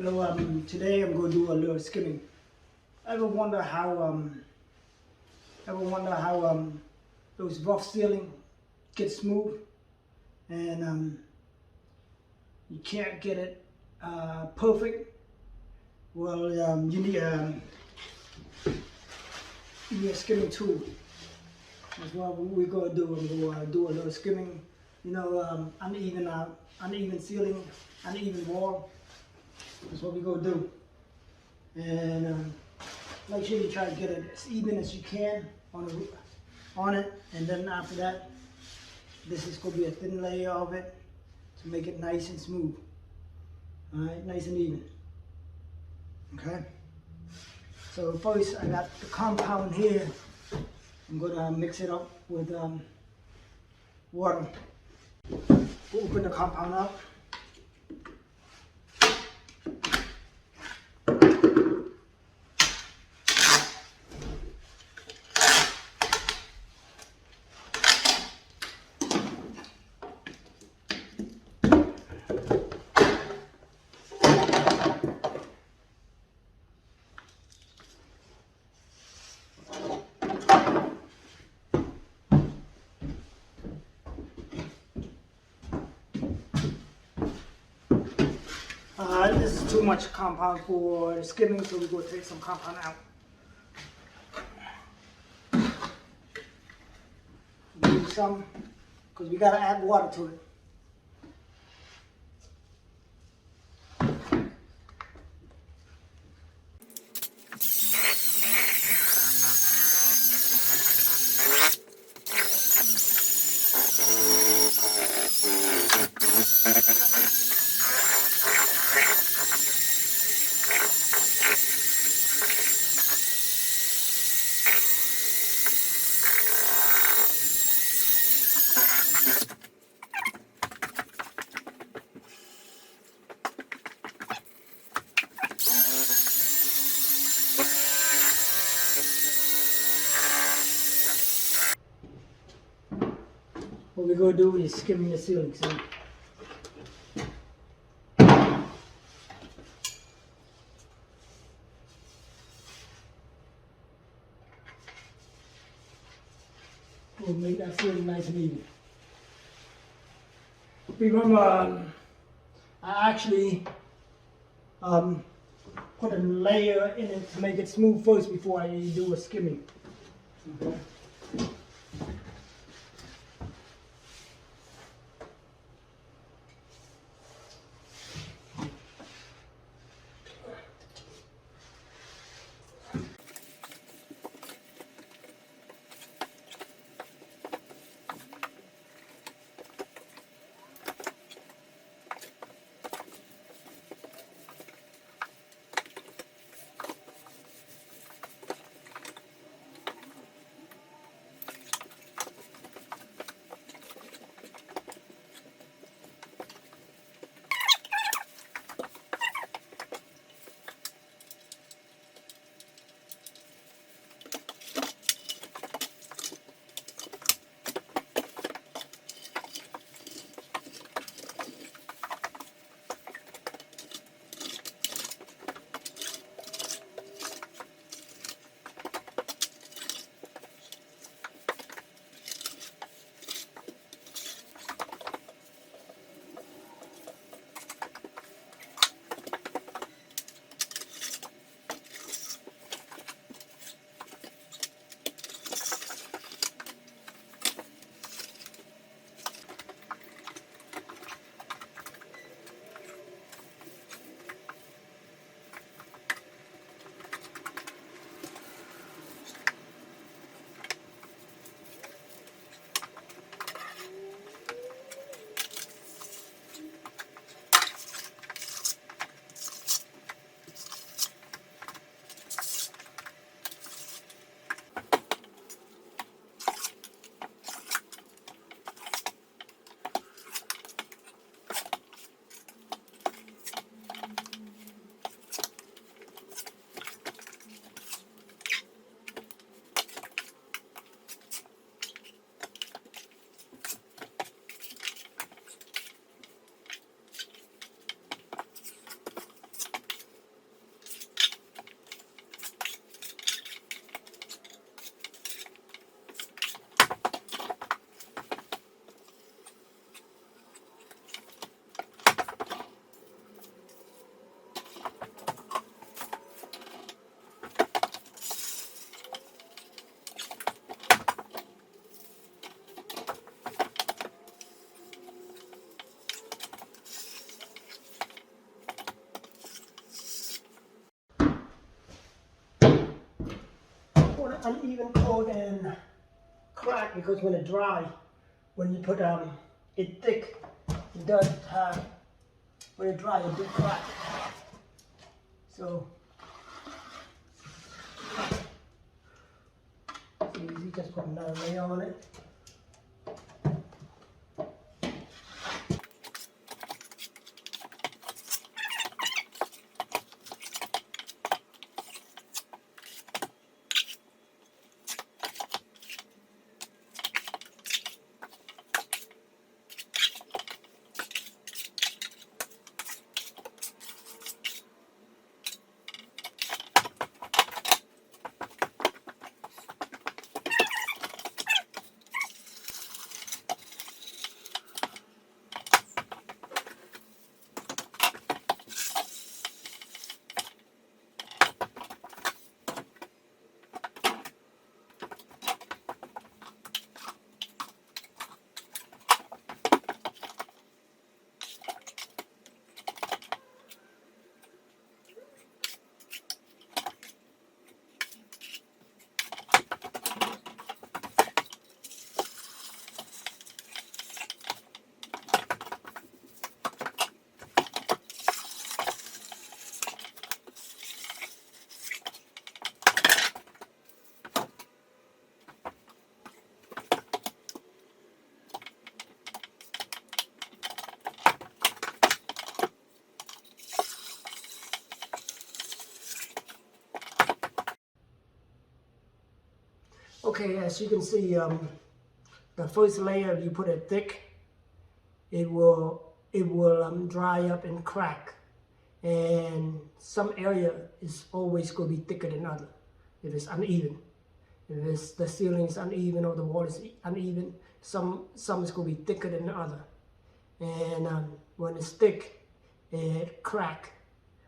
Hello, today I'm going to do a little skimming. Ever wonder how those rough ceiling get smooth and you can't get it perfect? Well, you need a skimming tool. That's what we're going to do. I'm going to do a little skimming. You know, uneven ceiling, uneven wall. That's what we're going to do. And make sure you try to get it as even as you can on it. And then after that, this is going to be a thin layer of it to make it nice and smooth. Alright, nice and even. Okay. So first I got the compound here. I'm going to mix it up with water. Open the compound up. This is too much compound for skimming, so we're going to take some compound out. Use some, because we got to add water to it. What we're going to do is skimming the ceiling. So we'll make that ceiling nice and even. Remember, I actually put a layer in it to make it smooth first before I do a skimming. Okay. uneven coat and crack because when it dry, when you put it thick, it does when it dry it do crack. So it's easy, just put another layer on it. Okay, as you can see, the first layer, if you put it thick, it will dry up and crack, and some area is always going to be thicker than other if it's uneven. If it's, the ceiling is uneven or the wall is uneven, some is going to be thicker than the other. And when it's thick, it crack.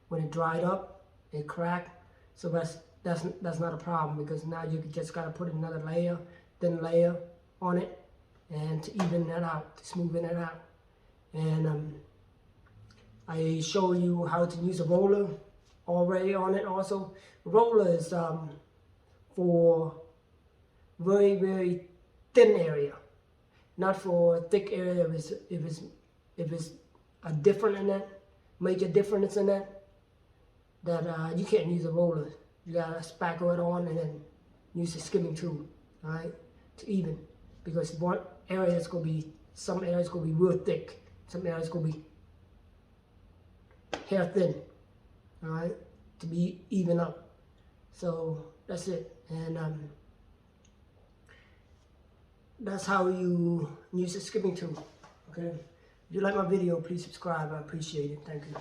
When it dried up, it crack. So that's not a problem, because now you just got to put another layer, thin layer on it, and to even that out, to smoothen it out. And I show you how to use a roller already on it also. Roller is for very, very thin area, not for thick area. If it's a difference in that, major difference in that you can't use a roller. You gotta spackle it on and then use a skimming tool, all right, to even, because one area is gonna be, some areas gonna be real thick, some areas gonna be hair thin, all right, to be even up. So that's it, and that's how you use a skimming tool. Okay, if you like my video, please subscribe. I appreciate it. Thank you.